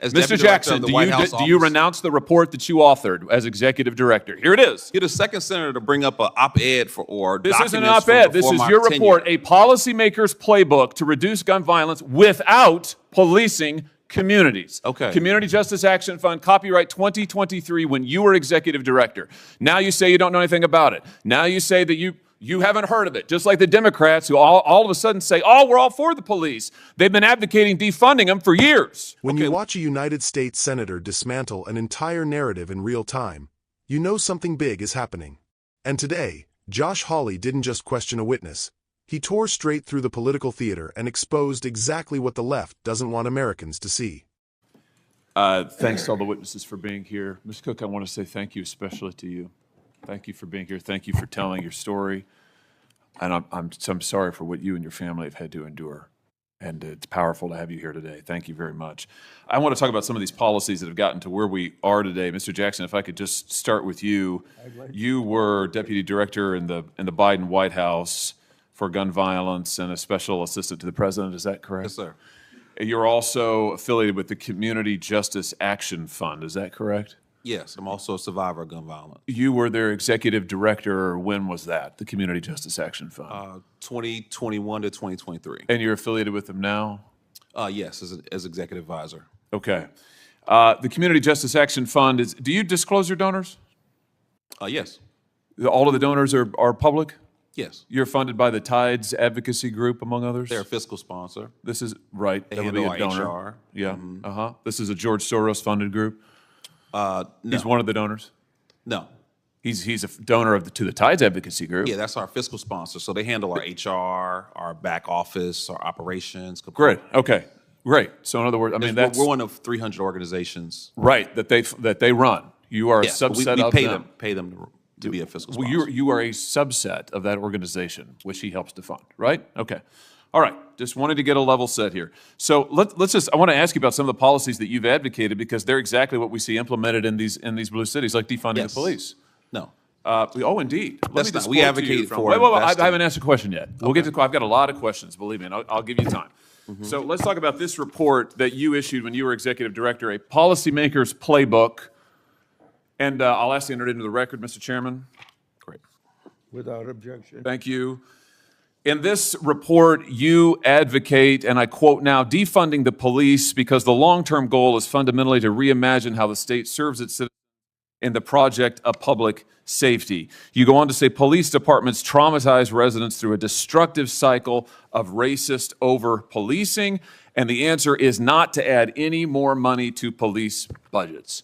As Mr. Jackson, do you renounce the report that you authored as executive director? Here it is. You're the second senator to bring up an op-ed or this isn't an op-ed. This is your report, a policymaker's playbook to reduce gun violence without policing communities. Okay. Community Justice Action Fund, copyright 2023, when you were executive director. Now you say you don't know anything about it. Now you say that you haven't heard of it, just like the Democrats who all of a sudden say, oh, we're all for the police. They've been advocating defunding them for years. When you watch a United States senator dismantle an entire narrative in real time, you know something big is happening. And today, Josh Hawley didn't just question a witness. He tore straight through the political theater and exposed exactly what the left doesn't want Americans to see. Thanks to all the witnesses for being here. Ms. Cook, I want to say thank you especially to you. Thank you for being here. Thank you for telling your story. And I'm sorry for what you and your family have had to endure. And it's powerful to have you here today. Thank you very much. I want to talk about some of these policies that have gotten to where we are today. Mr. Jackson, if I could just start with you. You were deputy director in the Biden White House for gun violence and a special assistant to the president. Is that correct? Yes, sir. You're also affiliated with the Community Justice Action Fund. Is that correct? Yes, I'm also a survivor of gun violence. You were their executive director. When was that, the Community Justice Action Fund? 2021 to 2023. And you're affiliated with them now? Yes, as executive advisor. Okay. The Community Justice Action Fund is, do you disclose your donors? Yes. All of the donors are public? Yes. You're funded by the Tides Advocacy Group, among others? They're a fiscal sponsor. This is, right. They that would be handle a donor. our HR. Yeah. This is a George Soros funded group? No. He's one of the donors? No. He's a donor to the Tides Advocacy Group. Yeah, that's our fiscal sponsor. So they handle our HR, our back office, our operations. Great. Okay. Great. So in other words, I mean, we're one of 300 organizations. Right, that they run. You are a subset we of pay them. pay them to be a fiscal sponsor. Well, you are a subset of that organization, which he helps to fund, right? Okay. All right. Just wanted to get a level set here. So let's just, I want to ask you about some of the policies that you've advocated because they're exactly what we see implemented in these blue cities, like defunding the police. No. Oh, indeed. That's not. We advocate for. Wait, I haven't asked a question yet. We'll get to. I've got a lot of questions. Believe me, and I'll give you time. So let's talk about this report that you issued when you were executive director, a policymaker's playbook. And I'll ask you to enter it into the record, Mr. Chairman. Great. Without objection. Thank you. In this report, you advocate, and I quote now, defunding the police because the long-term goal is fundamentally to reimagine how the state serves its citizens in the project of public safety. You go on to say police departments traumatize residents through a destructive cycle of racist over-policing, and the answer is not to add any more money to police budgets.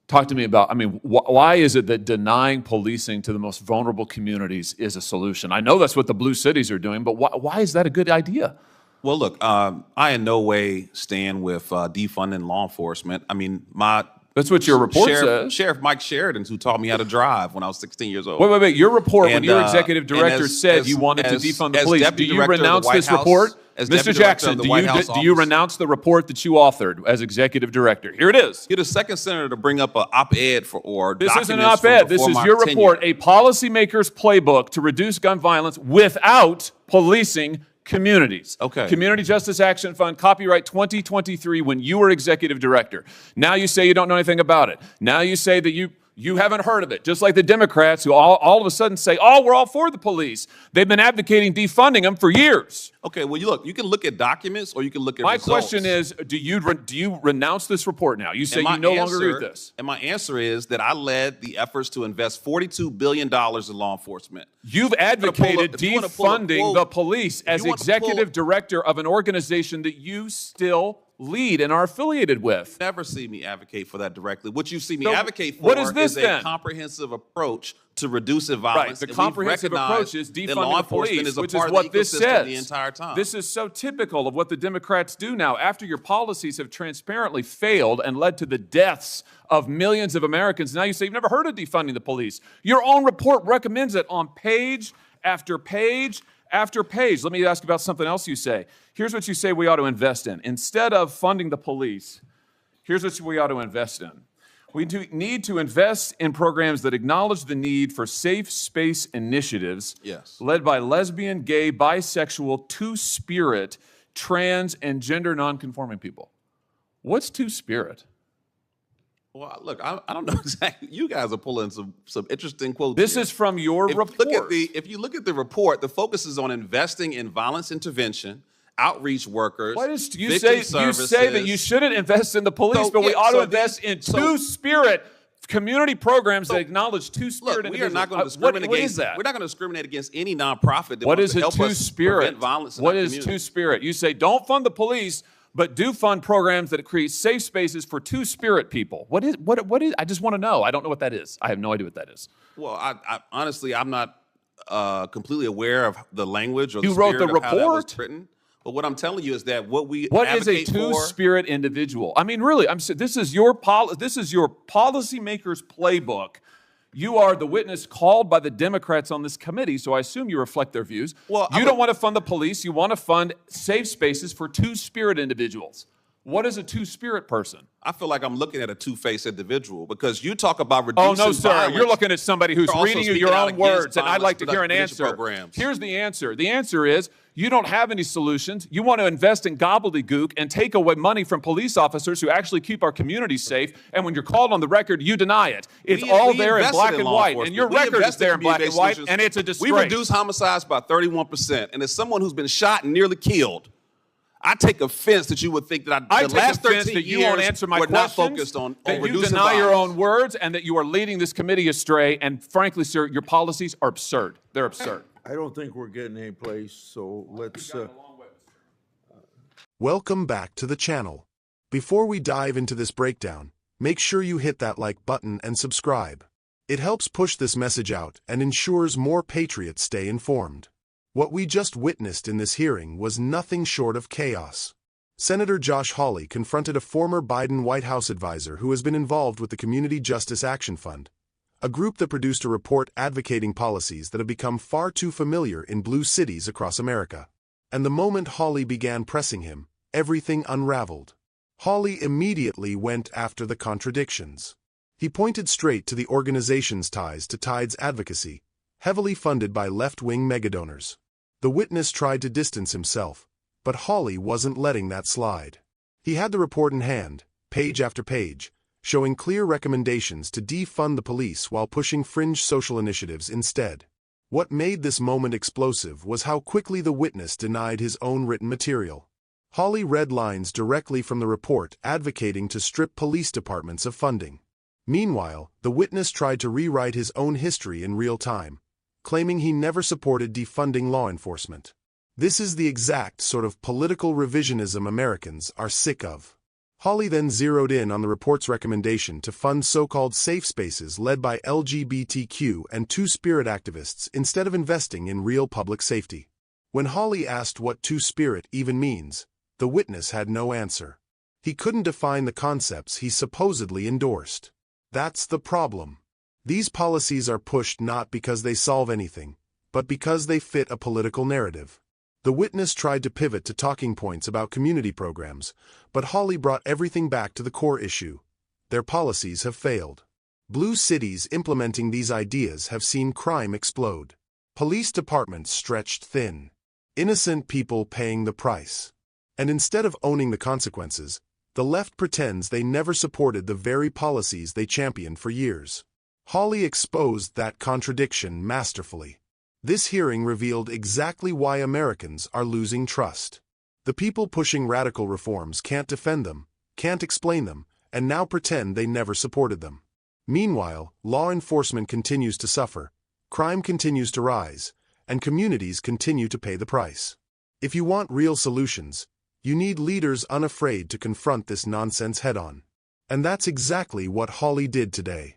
Talk to me about, I mean, why is it that denying policing to the most vulnerable communities is a solution? I know that's what the blue cities are doing, but why is that a good idea? Well, look, I in no way stand with defunding law enforcement. I mean, that's what your report says. Sheriff Mike Sheridan, who taught me how to drive when I was 16 years old. Wait. Your report, when your executive director said you wanted to defund the police, do you renounce this report? Mr. Jackson, do you renounce the report that you authored as executive director? Here it is. You're the second senator to bring up an op-ed or this isn't an op-ed. This is your report, a policymaker's playbook to reduce gun violence without policing communities. Okay. Community Justice Action Fund, copyright 2023, when you were executive director. Now you say you don't know anything about it. Now you say that you haven't heard of it, just like the Democrats who all of a sudden say, oh, we're all for the police. They've been advocating defunding them for years. Okay, well, you can look at documents or you can look at results. My question is, do you renounce this report now? You say you no longer agree with this. And my answer is that I led the efforts to invest $42 billion in law enforcement. You've advocated defunding the police as executive director of an organization that you still lead and are affiliated with. Never see me advocate for that directly. What you see me advocate for what is this, is then? A comprehensive approach to reducing violence. Right, the comprehensive approach is defunding the police, which is what this says. The entire time. This is so typical of what the Democrats do now. After your policies have transparently failed and led to the deaths of millions of Americans, now you say you've never heard of defunding the police. Your own report recommends it on page after page after page. Let me ask about something else you say. Here's what you say we ought to invest in. Instead of funding the police, here's what we ought to invest in. We need to invest in programs that acknowledge the need for safe space initiatives led by lesbian, gay, bisexual, two-spirit, trans, and gender nonconforming people. What's two-spirit? Well, look, I don't know exactly. You guys are pulling some interesting quotes. This here. is from your report. If you look at the report, the focus is on investing in violence intervention, outreach workers. What is you victim say? services. You say that you shouldn't invest in the police, but we ought to invest in two-spirit community programs that acknowledge two-spirit. Look, we are not going to discriminate what against. is that? We're not going to discriminate against any nonprofit that What wants is to a help us two-spirit? prevent violence in What our is community. two-spirit? You say don't fund the police, but do fund programs that create safe spaces for two-spirit people. What is? I just want to know. I don't know what that is. I have no idea what that is. Well, I honestly, I'm not completely aware of the language or the You wrote spirit the of how that was report? written. But what I'm telling you is that what is a two-spirit individual? I mean, really, this is your policymaker's playbook. You are the witness called by the Democrats on this committee, so I assume you reflect their views. Well, you don't want to fund the police. You want to fund safe spaces for two-spirit individuals. What is a two-spirit person? I feel like I'm looking at a two-faced individual because you talk about reducing Oh, no, sir. violence. You're looking at somebody who's You're also reading you speaking your out own against words, and I'd like to hear an violence answer. programs. Here's the answer. The answer is you don't have any solutions. You want to invest in gobbledygook and take away money from police officers who actually keep our communities safe, and when you're called on the record, you deny it. It's all there in black and white, and your record is there in black and white, and it's a disgrace. We reduced homicides by 31%, and as someone who's been shot and nearly killed, I take offense that you would think that the last 13 that you years won't answer my we're not questions, focused on that you reducing deny your violence. own words, and that you are leading this committee astray. And frankly, sir, your policies are absurd. They're absurd. I don't think we're getting any place, so let's, Welcome back to the channel. Before we dive into this breakdown, make sure you hit that like button and subscribe. It helps push this message out and ensures more patriots stay informed. What we just witnessed in this hearing was nothing short of chaos. Senator Josh Hawley confronted a former Biden White House advisor who has been involved with the Community Justice Action Fund, a group that produced a report advocating policies that have become far too familiar in blue cities across America. And the moment Hawley began pressing him, everything unraveled. Hawley immediately went after the contradictions. He pointed straight to the organization's ties to Tide's advocacy, heavily funded by left-wing megadonors. The witness tried to distance himself, but Hawley wasn't letting that slide. He had the report in hand, page after page, showing clear recommendations to defund the police while pushing fringe social initiatives instead. What made this moment explosive was how quickly the witness denied his own written material. Hawley read lines directly from the report advocating to strip police departments of funding. Meanwhile, the witness tried to rewrite his own history in real time, claiming he never supported defunding law enforcement. This is the exact sort of political revisionism Americans are sick of. Hawley then zeroed in on the report's recommendation to fund so-called safe spaces led by LGBTQ and two-spirit activists instead of investing in real public safety. When Hawley asked what two-spirit even means, the witness had no answer. He couldn't define the concepts he supposedly endorsed. That's the problem. These policies are pushed not because they solve anything, but because they fit a political narrative. The witness tried to pivot to talking points about community programs, but Hawley brought everything back to the core issue. Their policies have failed. Blue cities implementing these ideas have seen crime explode. Police departments stretched thin. Innocent people paying the price. And instead of owning the consequences, the left pretends they never supported the very policies they championed for years. Hawley exposed that contradiction masterfully. This hearing revealed exactly why Americans are losing trust. The people pushing radical reforms can't defend them, can't explain them, and now pretend they never supported them. Meanwhile, law enforcement continues to suffer, crime continues to rise, and communities continue to pay the price. If you want real solutions, you need leaders unafraid to confront this nonsense head-on. And that's exactly what Hawley did today.